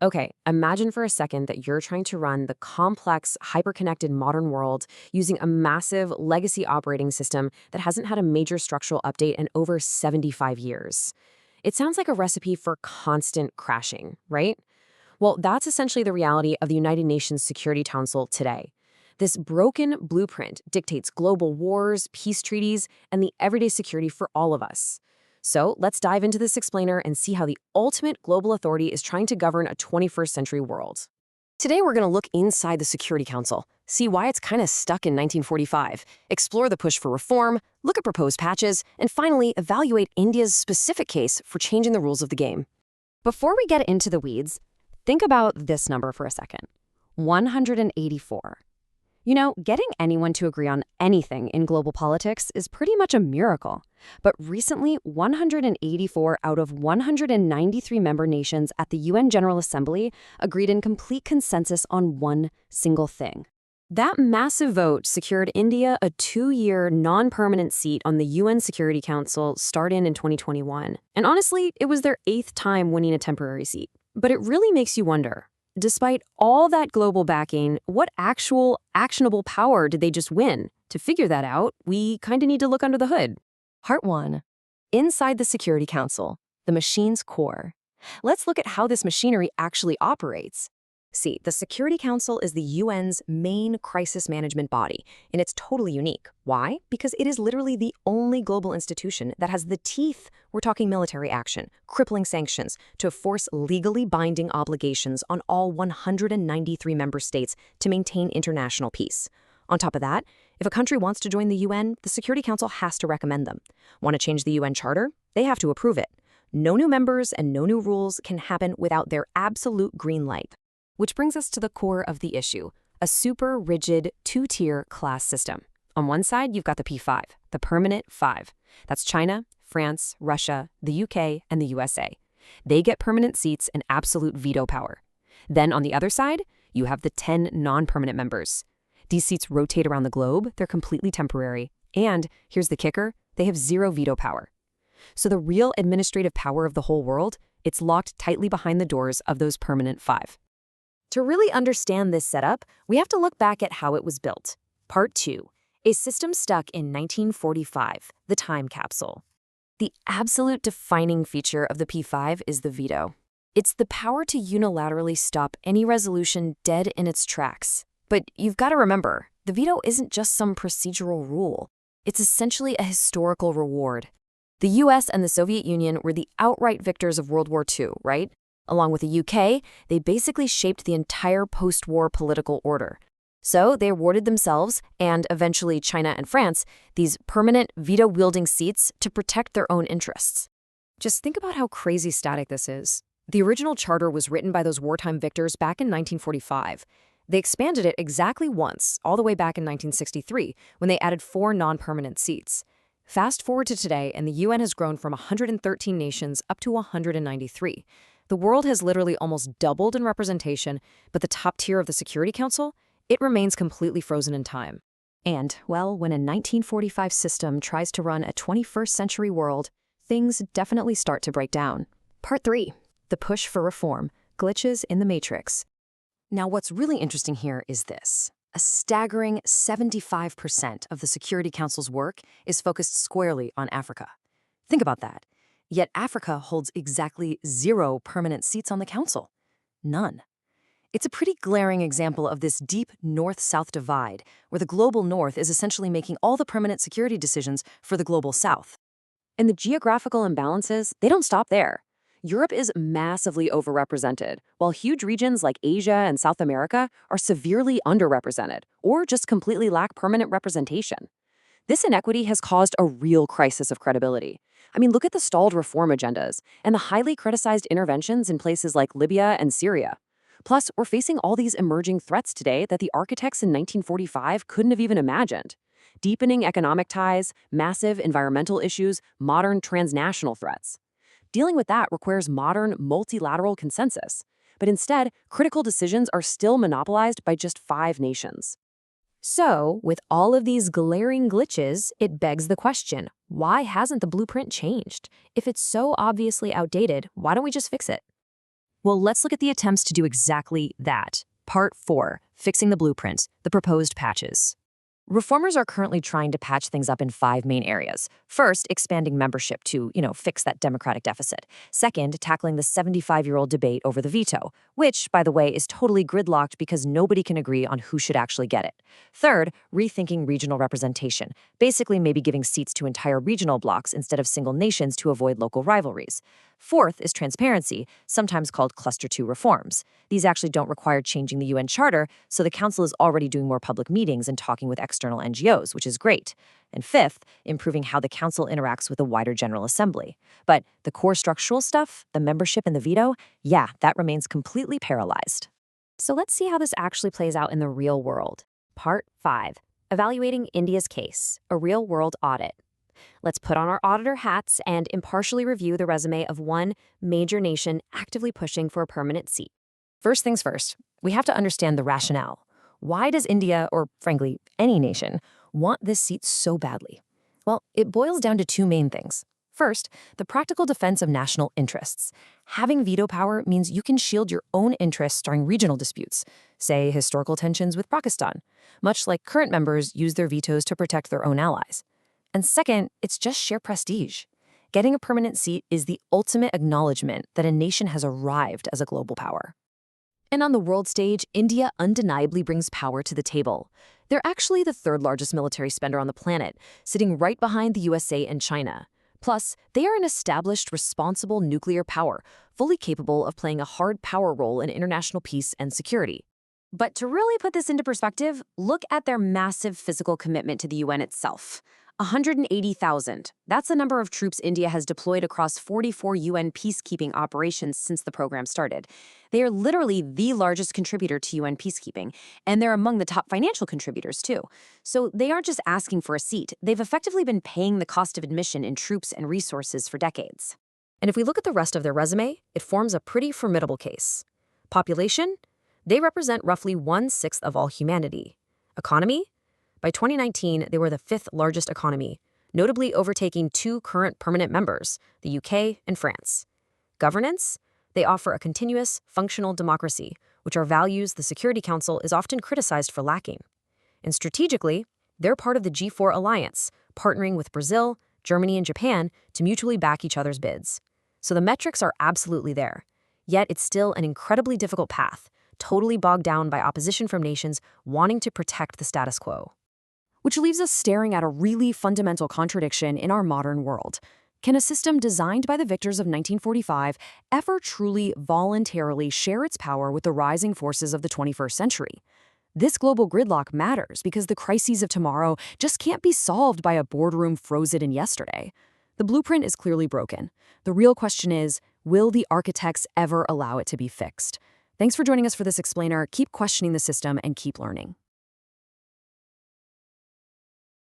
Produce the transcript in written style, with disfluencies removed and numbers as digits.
Okay, imagine for a second that you're trying to run the complex, hyper-connected modern world using a massive legacy operating system that hasn't had a major structural update in over 75 years. It sounds like a recipe for constant crashing, right? Well, that's essentially the reality of the United Nations Security Council today. This broken blueprint dictates global wars, peace treaties, and the everyday security for all of us. So let's dive into this explainer and see how the ultimate global authority is trying to govern a 21st century world. Today, we're going to look inside the Security Council, see why it's kind of stuck in 1945, explore the push for reform, look at proposed patches, and finally, evaluate India's specific case for changing the rules of the game. Before we get into the weeds, think about this number for a second. 184. You know, getting anyone to agree on anything in global politics is pretty much a miracle. But recently, 184 out of 193 member nations at the UN General Assembly agreed in complete consensus on one single thing. That massive vote secured India a 2-year, non-permanent seat on the UN Security Council starting in 2021. And honestly, it was their 8th time winning a temporary seat. But it really makes you wonder, despite all that global backing, what actual actionable power did they just win? To figure that out, we kind of need to look under the hood. Part 1. Inside the Security Council, the machine's core. Let's look at how this machinery actually operates. See, the Security Council is the UN's main crisis management body, and it's totally unique. Why? Because it is literally the only global institution that has the teeth, we're talking military action, crippling sanctions, to force legally binding obligations on all 193 member states to maintain international peace. On top of that, if a country wants to join the UN, the Security Council has to recommend them. Want to change the UN Charter? They have to approve it. No new members and no new rules can happen without their absolute green light. Which brings us to the core of the issue, a super rigid 2-tier class system. On one side, you've got the P5, the permanent 5. That's China, France, Russia, the UK, and the USA. They get permanent seats and absolute veto power. Then on the other side, you have the 10 non-permanent members. These seats rotate around the globe, they're completely temporary, and, here's the kicker, they have 0 veto power. So the real administrative power of the whole world, it's locked tightly behind the doors of those permanent 5. To really understand this setup, we have to look back at how it was built. Part 2, a system stuck in 1945, the time capsule. The absolute defining feature of the P5 is the veto. It's the power to unilaterally stop any resolution dead in its tracks. But you've got to remember, the veto isn't just some procedural rule. It's essentially a historical reward. The US and the Soviet Union were the outright victors of World War II, right? Along with the UK, they basically shaped the entire post-war political order. So they awarded themselves, and eventually China and France, these permanent veto-wielding seats to protect their own interests. Just think about how crazy static this is. The original charter was written by those wartime victors back in 1945. They expanded it exactly once, all the way back in 1963, when they added 4 non-permanent seats. Fast forward to today, and the UN has grown from 113 nations up to 193. The world has literally almost doubled in representation, but the top tier of the Security Council, it remains completely frozen in time. And, well, when a 1945 system tries to run a 21st century world, things definitely start to break down. Part 3. The push for reform, glitches in the matrix. Now, what's really interesting here is this. A staggering 75% of the Security Council's work is focused squarely on Africa. Think about that. Yet Africa holds exactly 0 permanent seats on the council. None. It's a pretty glaring example of this deep north-south divide, where the global north is essentially making all the permanent security decisions for the global south. And the geographical imbalances, they don't stop there. Europe is massively overrepresented, while huge regions like Asia and South America are severely underrepresented, or just completely lack permanent representation. This inequity has caused a real crisis of credibility. I mean, look at the stalled reform agendas and the highly criticized interventions in places like Libya and Syria. Plus, we're facing all these emerging threats today that the architects in 1945 couldn't have even imagined. Deepening economic ties, massive environmental issues, modern transnational threats. Dealing with that requires modern, multilateral consensus. But instead, critical decisions are still monopolized by just 5 nations. So, with all of these glaring glitches, it begs the question, why hasn't the blueprint changed? If it's so obviously outdated, why don't we just fix it? Well, let's look at the attempts to do exactly that. Part 4, Fixing the Blueprint, the Proposed Patches. Reformers are currently trying to patch things up in 5 main areas. First, expanding membership to, fix that democratic deficit. Second, tackling the 75-year-old debate over the veto, which, by the way, is totally gridlocked because nobody can agree on who should actually get it. Third, rethinking regional representation, basically maybe giving seats to entire regional blocs instead of single nations to avoid local rivalries. Fourth is transparency, sometimes called Cluster 2 reforms. These actually don't require changing the UN Charter, so the Council is already doing more public meetings and talking with external NGOs, which is great. And fifth, improving how the Council interacts with the wider General Assembly. But the core structural stuff, the membership and the veto, yeah, that remains completely paralyzed. So let's see how this actually plays out in the real world. Part 5. Evaluating India's Case, a real-world audit. Let's put on our auditor hats and impartially review the resume of one major nation actively pushing for a permanent seat. First things first, we have to understand the rationale. Why does India, or frankly, any nation, want this seat so badly? Well, it boils down to 2 main things. First, the practical defense of national interests. Having veto power means you can shield your own interests during regional disputes, say historical tensions with Pakistan, much like current members use their vetoes to protect their own allies. And second, it's just sheer prestige. Getting a permanent seat is the ultimate acknowledgement that a nation has arrived as a global power. And on the world stage, India undeniably brings power to the table. They're actually the 3rd largest military spender on the planet, sitting right behind the USA and China. Plus, they are an established, responsible nuclear power, fully capable of playing a hard power role in international peace and security. But to really put this into perspective, look at their massive physical commitment to the UN itself. 180,000. That's the number of troops India has deployed across 44 UN peacekeeping operations since the program started. They are literally the largest contributor to UN peacekeeping, and they're among the top financial contributors, too. So they aren't just asking for a seat. They've effectively been paying the cost of admission in troops and resources for decades. And if we look at the rest of their resume, it forms a pretty formidable case. Population? They represent roughly 1/6 of all humanity. Economy? By 2019, they were the 5th largest economy, notably overtaking 2 current permanent members, the UK and France. Governance? They offer a continuous, functional democracy, which are values the Security Council is often criticized for lacking. And strategically, they're part of the G4 alliance, partnering with Brazil, Germany, and Japan to mutually back each other's bids. So the metrics are absolutely there. Yet it's still an incredibly difficult path, totally bogged down by opposition from nations wanting to protect the status quo. Which leaves us staring at a really fundamental contradiction in our modern world. Can a system designed by the victors of 1945 ever truly voluntarily share its power with the rising forces of the 21st century? This global gridlock matters because the crises of tomorrow just can't be solved by a boardroom frozen in yesterday. The blueprint is clearly broken. The real question is, will the architects ever allow it to be fixed? Thanks for joining us for this explainer. Keep questioning the system and keep learning.